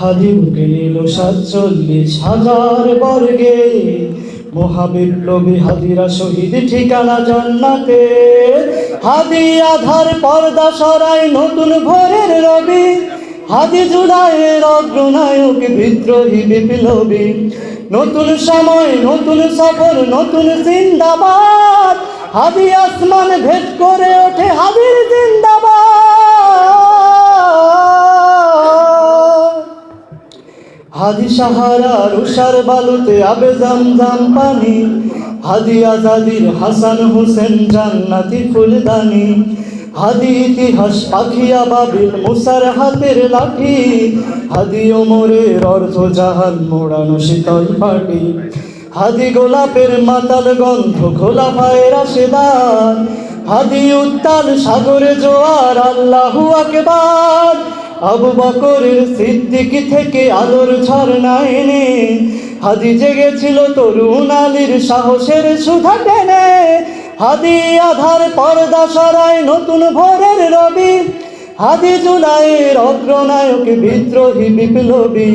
হাদি উঠে নিল ৪৭,০০০ বর্গে, মহাবিপ্লবী হাদিরা শহীদ ঠিকানা জান্নাতে। হাদি আধার পর্দা সরাই নতুন ভোরের রবি, হাদি জুলাইয়ের অগ্রনায়ক বিদ্রোহী বিপ্লবী। নতুন সময় নতুন সফর নতুন জিন্দাবাদ, হাদি আসমান ভেদ করে ওঠে হাদির জিন্দাবাদ। হাদি সাহারার উষার বালুতে আবে জামজাম পানি, হাদি আজাদির হাসান হোসেন জান্নাতি ফুলদানি। হাদি ইতিহাস পাখি আবাবিল মুসার হাতের লাঠি, হাদি ওমরের অর্ধ জাহান মোড়ানো শীতল পাটি। হাদি গোলাপের মাতাল গন্ধ খোলা পায়ের রাশেদার, হাদি উত্তাল সাগরে জোয়ার আল্লাহু আকবার। আবু বকরের সিদ্দিকী থেকে আলোর ঝর্ণা এনে, হাদি জেগেছিল তরুণ আলীর সাহসের সুধা টেনে। হাদি আধার পর্দা সরায় নতুন ভোরের রবি, হাদি জুলাইয়ের অগ্রনায়ক বিদ্রোহী বিপ্লবী।